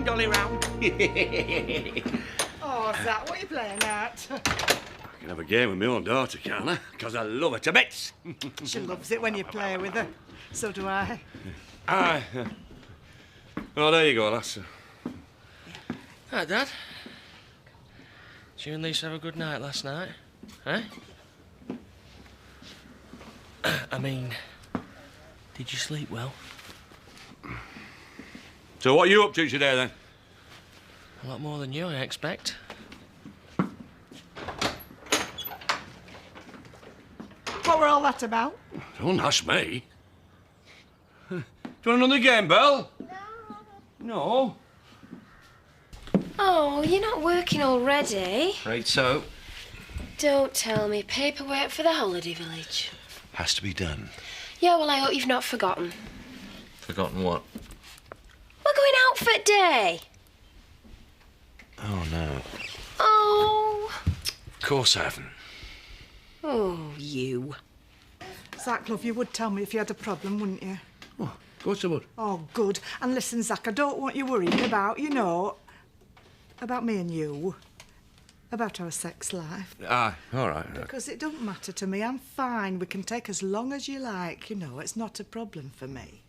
dolly round. Oh, Zach, what are you playing at? I can have a game with my own daughter, can't I? Because I love her to bits. She loves it when you play with her. So do I. Aye. Oh, there you go, lass. Hi, Dad. Did you and Lisa have a good night last night? Eh? I mean, did you sleep well? So what are you up to today, then? A lot more than you, I expect. What were all that about? Don't ask me. Do you want another game, Belle? No. Oh, you're not working already? Right, so? Don't tell me. Paperwork for the holiday village. Has to be done. Yeah, well, I hope you've not forgotten. Forgotten what? We're going Outfit Day. Oh, no. Oh. Of course I haven't. Oh, you. Zach, love, you would tell me if you had a problem, wouldn't you? Oh, of course I would. Oh, good. And listen, Zach, I don't want you worrying about, you know, about me and you. About our sex life. Aye, all right. Because it don't matter to me. I'm fine. We can take as long as you like. You know, it's not a problem for me.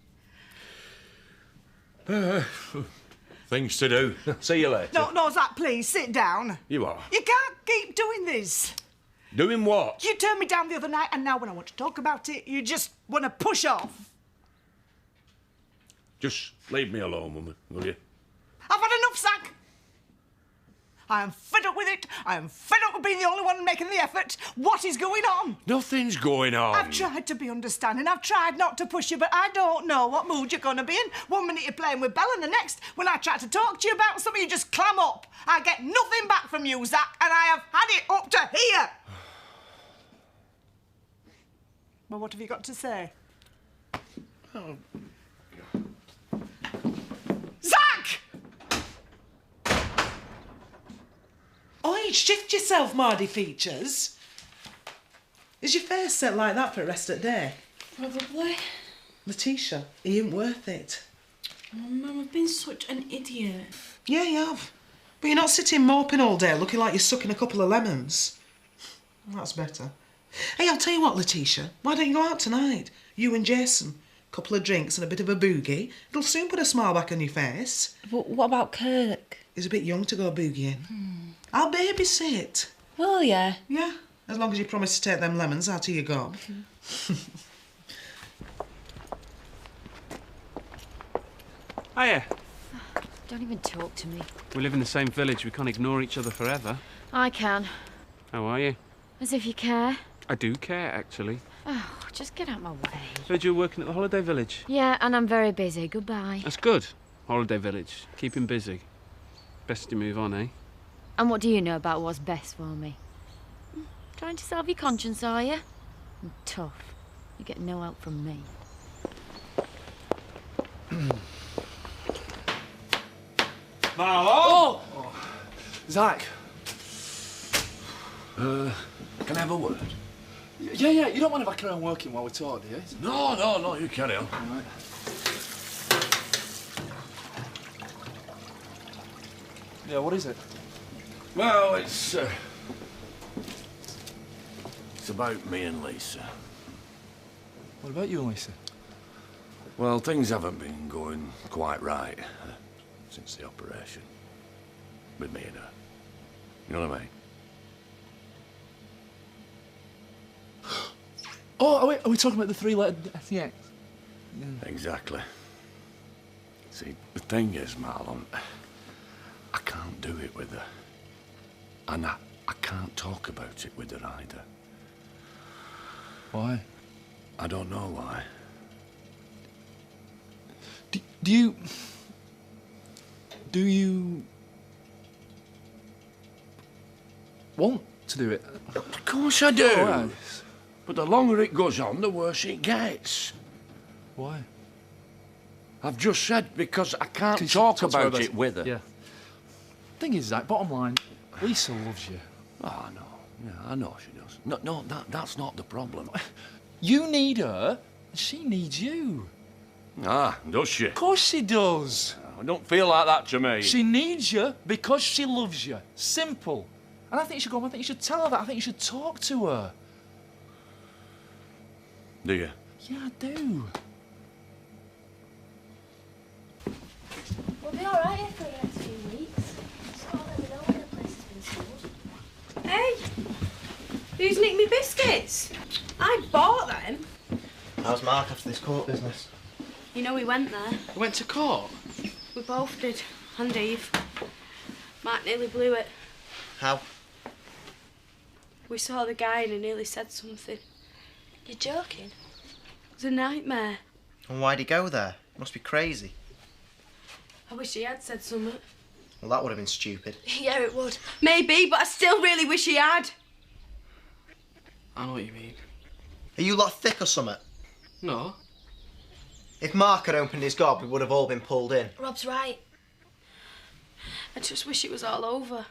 Things to do. See you later. No, Zach, please, sit down. You are? You can't keep doing this. Doing what? You turned me down the other night, and now when I want to talk about it, you just want to push off. Just leave me alone, woman, will you? I've had enough, Zach. I am fed up with it. I am fed up with being the only one making the effort. What is going on? Nothing's going on. I've tried to be understanding. I've tried not to push you, but I don't know what mood you're going to be in. One minute you're playing with Belle, and the next, when I try to talk to you about something, you just clam up. I get nothing back from you, Zach, and I have had it up to here. Well, what have you got to say? Oh. Zach! Oi, shift yourself, Mardy Features. Is your face set like that for the rest of the day? Probably. Letitia, he ain't worth it. Oh, Mum, I've been such an idiot. Yeah, you have. But you're not sitting moping all day looking like you're sucking a couple of lemons. That's better. Hey, I'll tell you what, Letitia. Why don't you go out tonight? You and Jason. Couple of drinks and a bit of a boogie. It'll soon put a smile back on your face. But what about Kirk? He's a bit young to go boogieing. I'll babysit. Will ya? Yeah, as long as you promise to take them lemons out of your gob. Hiya. Don't even talk to me. We live in the same village. We can't ignore each other forever. I can. How are you? As if you care. I do care, actually. Oh, just get out my way. Heard you were working at the holiday village. Yeah, and I'm very busy. Goodbye. That's good. Holiday village. Keep him busy. Best to move on, eh? And what do you know about what's best for me? Trying to solve your conscience, are you? I'm tough. You get no help from me. Marlo? Oh! Zach. Can I have a word? Yeah, you don't mind if I carry on working while we talk, do you? No, you carry on. All right. Yeah, what is it? Well, it's about me and Lisa. What about you and Lisa? Well, things haven't been going quite right since the operation. With me and her. You know what I mean? Oh, are we talking about the three-letter FTX? Yeah. Exactly. See, the thing is, Marlon, I can't do it with her. And I can't talk about it with her either. Why? I don't know why. Do you want to do it? Of course I do. Oh, right. But the longer it goes on, the worse it gets. Why? I've just said because I can't Can talk you talk to her about it with her. Yeah. Thing is, Zach, bottom line, Lisa loves you. Oh, I know. Yeah, I know she does. No, that's not the problem. You need her, and she needs you. Ah, does she? Of course she does. Oh, I don't feel like that to me. She needs you because she loves you. Simple. And I think you should go home. I think you should tell her that. I think you should talk to her. Do you? Yeah, I do. We'll be all right here for the next few weeks. Just gotta let me know when the place has been sold. Hey, who's nicked me biscuits? I bought them. How's Mark after this court business? You know, we went there. You went to court? We both did. And Eve. Mark nearly blew it. How? We saw the guy and he nearly said something. You're joking? It was a nightmare. And why'd he go there? Must be crazy. I wish he had said something. Well, that would have been stupid. Yeah, it would. Maybe, but I still really wish he had. I know what you mean. Are you lot thick or something? No. If Mark had opened his gob, we would have all been pulled in. Rob's right. I just wish it was all over.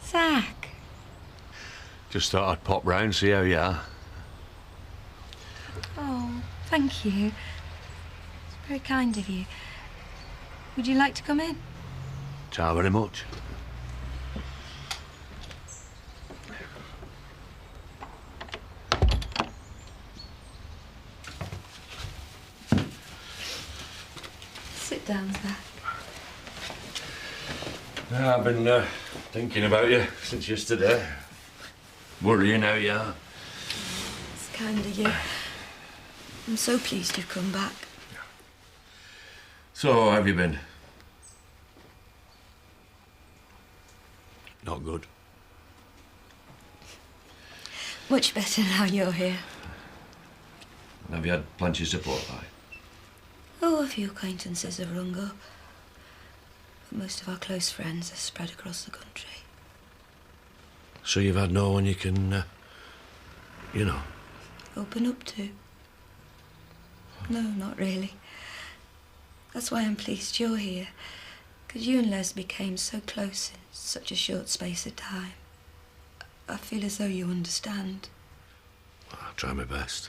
Zach. Just thought I'd pop round, see how you are. Oh, thank you. It's very kind of you. Would you like to come in? Ta very much. Sit down, Zach. I've been thinking about you since yesterday. Worrying how you are. It's kind of you. I'm so pleased you've come back. So, how have you been? Not good. Much better now you're here. Have you had plenty of support, like? Oh, a few acquaintances have rung up. But most of our close friends are spread across the country. So you've had no one you can, you know? Open up to? No, not really. That's why I'm pleased you're here. Because you and Les became so close in such a short space of time. I feel as though you understand. I'll try my best.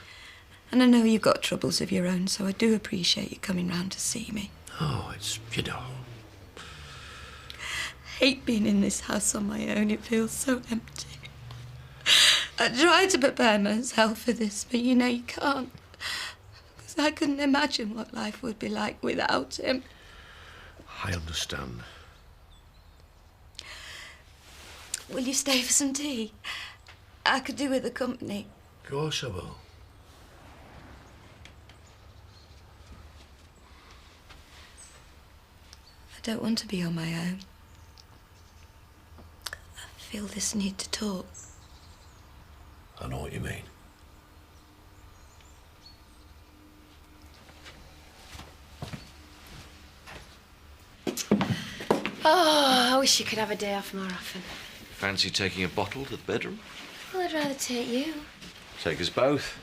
And I know you've got troubles of your own, so I do appreciate you coming round to see me. Oh, it's, you know... I hate being in this house on my own. It feels so empty. I try to prepare myself for this, but you know you can't. Because I couldn't imagine what life would be like without him. I understand. Will you stay for some tea? I could do with the company. Of course I will. I don't want to be on my own. I feel this need to talk. I know what you mean. Oh, I wish you could have a day off more often. Fancy taking a bottle to the bedroom? Well, I'd rather take you. Take us both.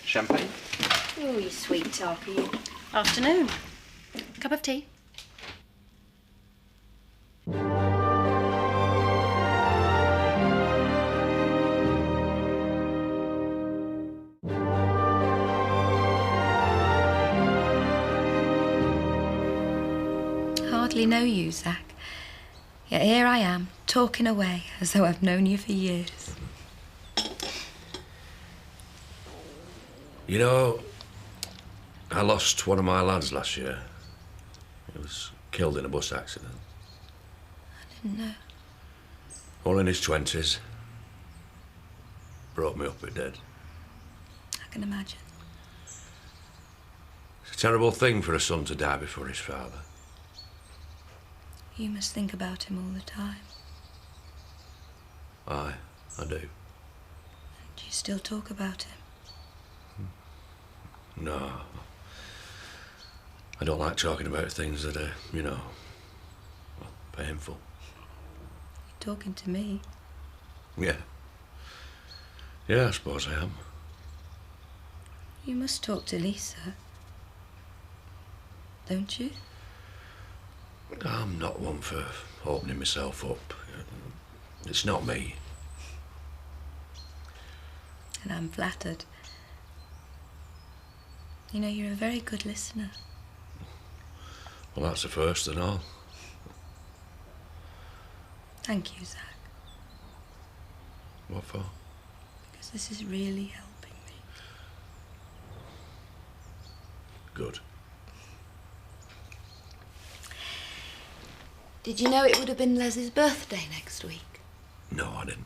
Champagne? Oh, you sweet talker, you. Afternoon. Cup of tea. Hardly know you, Zach. Yet here I am, talking away as though I've known you for years. You know, I lost one of my lads last year. He was killed in a bus accident. I didn't know. All in his 20s. Brought me up with dead. I can imagine. It's a terrible thing for a son to die before his father. You must think about him all the time. Aye, I do. Do you still talk about him? No. I don't like talking about things that are, you know, well, painful. You're talking to me. Yeah. Yeah, I suppose I am. You must talk to Lisa. Don't you? I'm not one for opening myself up. It's not me. And I'm flattered. You know, you're a very good listener. Well, that's the first and all. Thank you, Zach. What for? Because this is really helping me. Good. Did you know it would have been Les's birthday next week? No, I didn't.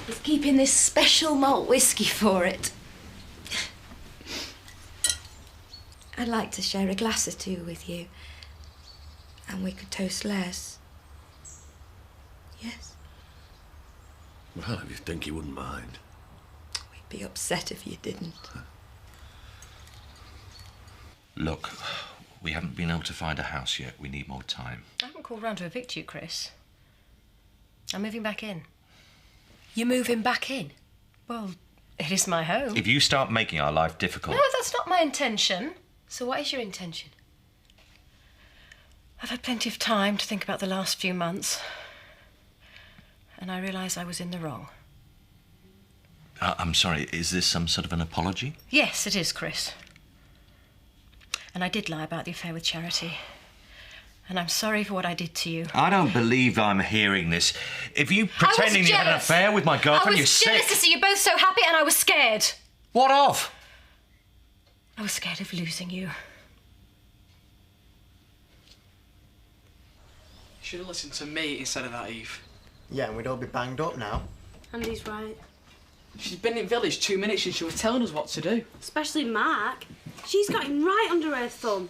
He's keeping this special malt whiskey for it. I'd like to share a glass or two with you. And we could toast Les. Yes? Well, if you think he wouldn't mind. We'd be upset if you didn't. Look, we haven't been able to find a house yet. We need more time. I haven't called round to evict you, Chris. I'm moving back in. You're moving back in? Well, it is my home. If you start making our life difficult... No, that's not my intention. So what is your intention? I've had plenty of time to think about the last few months. And I realise I was in the wrong. I'm sorry, is this some sort of an apology? Yes, it is, Chris. And I did lie about the affair with Charity. And I'm sorry for what I did to you. I don't believe I'm hearing this. If you pretending you had an affair with my girlfriend, you're sick. I was jealous to see you both so happy, and I was scared. What of? I was scared of losing you. You should have listened to me instead of that, Eve. Yeah, and we'd all be banged up now. Andy's right. She's been in village 2 minutes and she was telling us what to do. Especially Mark. She's got him right under her thumb.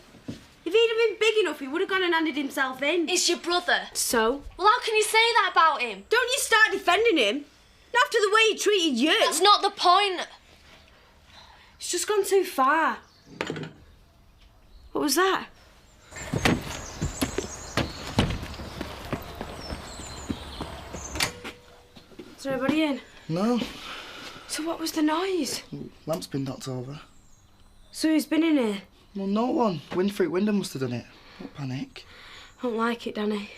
If he'd have been big enough, he would have gone and handed himself in. It's your brother. So? Well, how can you say that about him? Don't you start defending him. Not after the way he treated you. That's not the point. It's just gone too far. What was that? Is there anybody in? No. So what was the noise? Lamp's been knocked over. So who's been in here? Well, no one. Winfrey Wyndham must have done it. Don't panic. I don't like it, Danny.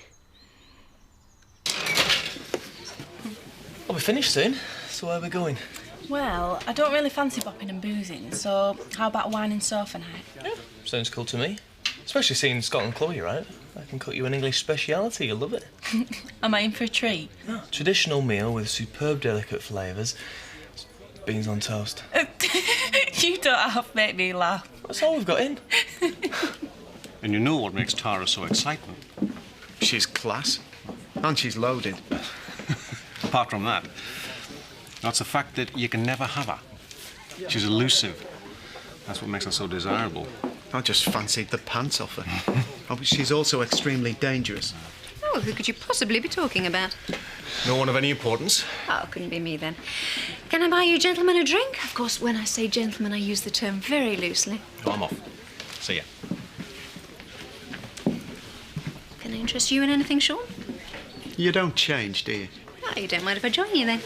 I'll be finished soon. So where are we going? Well, I don't really fancy bopping and boozing, so how about a wine and sofa night? Yeah, sounds cool to me. Especially seeing Scott and Chloe, right? I can cook you an English speciality, you'll love it. Am I in for a treat? No, traditional meal with superb delicate flavours. Beans on toast. You don't half make me laugh. That's all we've got in. And you know what makes Tara so exciting? She's class. And she's loaded. Apart from that, that's the fact that you can never have her. She's elusive. That's what makes her so desirable. I just fancied the pants off her. Oh, but she's also extremely dangerous. Oh, who could you possibly be talking about? No one of any importance. Oh, couldn't be me then. Can I buy you gentlemen a drink? Of course, when I say gentlemen, I use the term very loosely. Oh, I'm off. See ya. Can I interest you in anything, Sean? You don't change, do you? Oh, you don't mind if I join you then?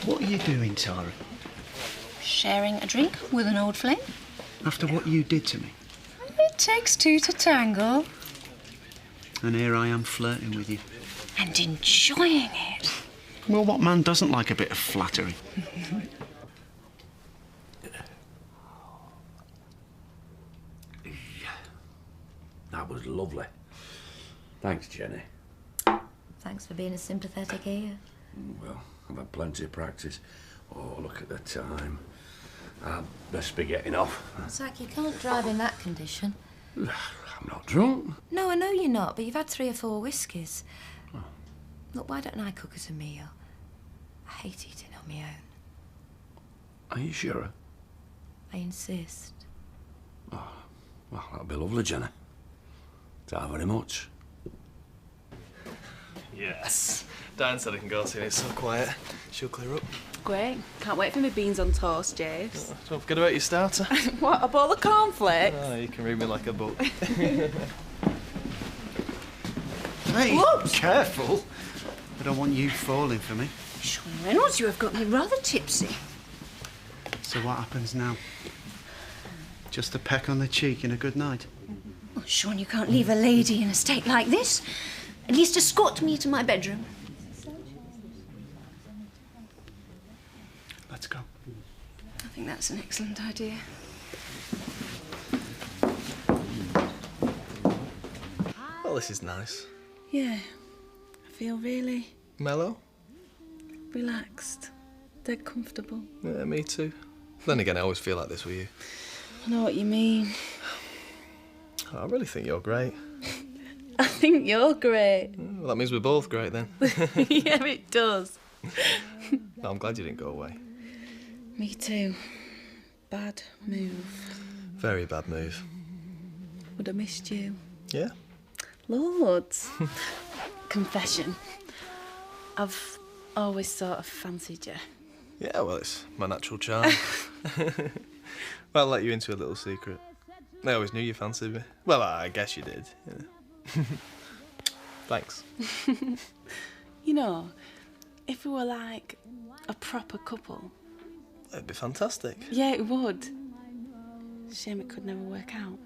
What are you doing, Tara? Sharing a drink with an old flame? After what you did to me. It takes two to tango. And here I am flirting with you. And enjoying it. Well, what man doesn't like a bit of flattery? That was lovely. Thanks, Jenny. Thanks for being a sympathetic ear. Well, I've had plenty of practice. Oh, look at the time. I'd best be getting off. Zach, you can't drive in that condition. I'm not drunk. No, I know you're not, but you've had 3 or 4 whiskies. Oh. Look, why don't I cook us a meal? I hate eating on my own. Are you sure? I insist. Oh, well, that'll be lovely, Jenny. Thank you very much. Yes. Dan said I can go soon, it's so quiet. She'll clear up. Great. Can't wait for my beans on toast, Javes. Oh, don't forget about your starter. What, a bowl of cornflakes? Oh, you can read me like a book. Hey, Whoops. Careful. I don't want you falling for me. Sean Reynolds, you have got me rather tipsy. So what happens now? Just a peck on the cheek and a good night? Sean, you can't leave a lady in a state like this. At least escort me to my bedroom. Let's go. I think that's an excellent idea. Well, this is nice. Yeah, I feel really Mellow? relaxed, dead comfortable. Yeah, me too. Then again, I always feel like this with you. I know what you mean. I really think you're great. I think you're great. Well, that means we're both great then. Yeah, it does. No, I'm glad you didn't go away. Me too. Bad move. Very bad move. Would have missed you. Yeah? Loads. Confession. I've always sort of fancied you. Yeah, well, it's my natural charm. Well, I'll let you into a little secret. I always knew you fancied me. Well, I guess you did. Yeah. Thanks. You know, if we were like a proper couple. It'd be fantastic. Yeah, it would. Shame it could never work out.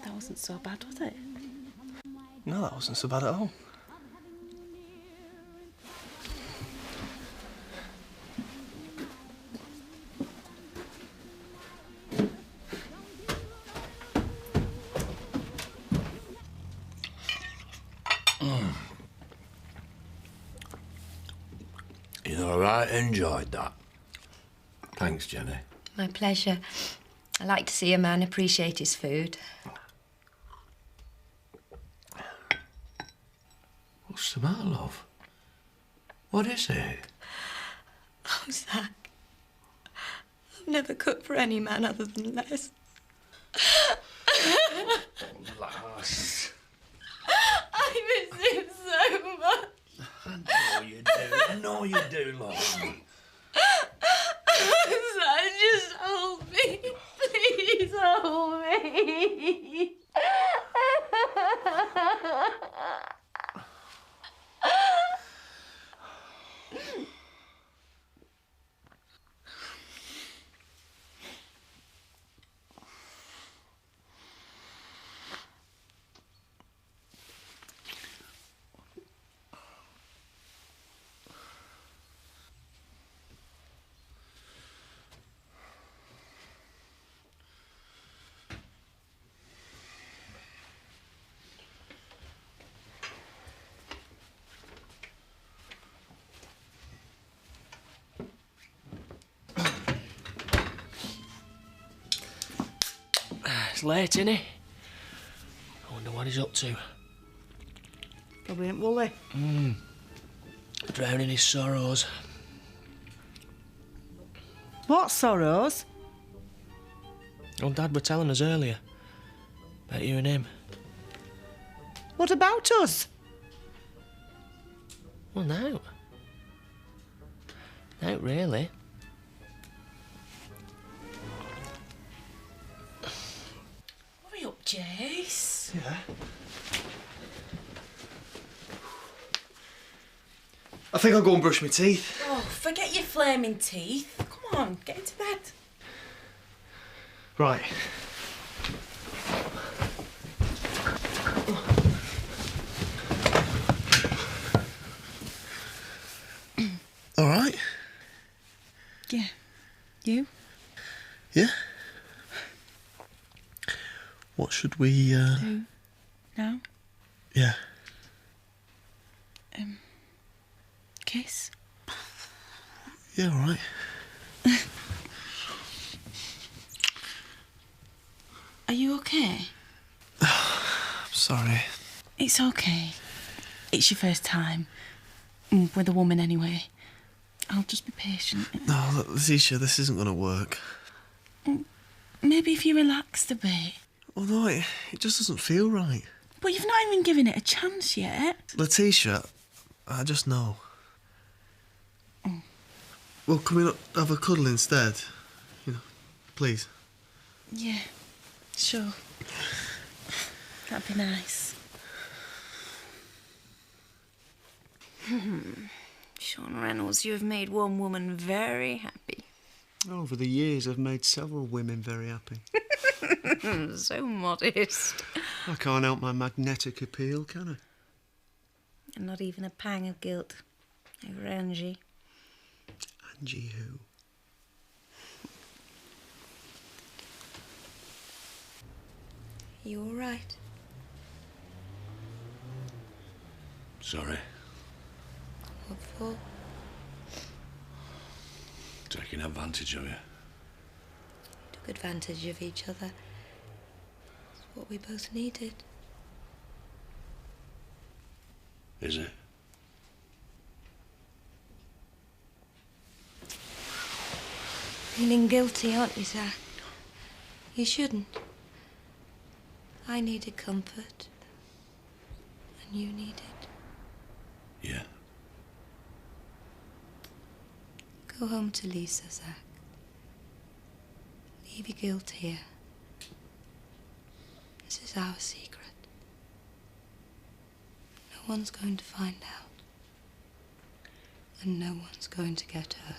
That wasn't so bad, was it? No, that wasn't so bad at all. You know, I enjoyed that. Thanks, Jenny. My pleasure. I like to see a man appreciate his food. What's the matter, love? What is it? Oh, Zach. I've never cooked for any man other than Les. Lass. I miss him so much. I know you do. I know you do, love. Zach, just hold me. Please hold me. It's late, innit? I wonder what he's up to. Probably ain't Wooly. Drowning his sorrows. What sorrows? Oh, Dad were telling us earlier about you and him. What about us? Well, no. No, really. Hurry up, Jace. Yeah. I think I'll go and brush my teeth. Oh, forget your flaming teeth. Come on, get into bed. Right. All right. Yeah. You? Yeah. What should we, Do now? Yeah. Kiss? Yeah, all right. Are you okay? I'm sorry. It's okay. It's your first time. With a woman anyway. I'll just be patient. No, look, Letitia, this isn't going to work. Maybe if you relaxed a bit. Oh, no, it just doesn't feel right. But you've not even given it a chance yet. Letitia, I just know. Well, can we not have a cuddle instead? You know, please. Yeah, sure. That'd be nice. Sean Reynolds, you have made one woman very happy. Over the years, I've made several women very happy. So modest. I can't help my magnetic appeal, can I? And not even a pang of guilt over Angie. Angie who? You all right? Sorry. What for? Taking advantage of you. Took advantage of each other. It's what we both needed. Is it? Feeling guilty, aren't you, Zach? You shouldn't. I needed comfort. And you needed. Yeah. Go home to Lisa, Zach. Leave your guilt here. This is our secret. No one's going to find out. And no one's going to get hurt.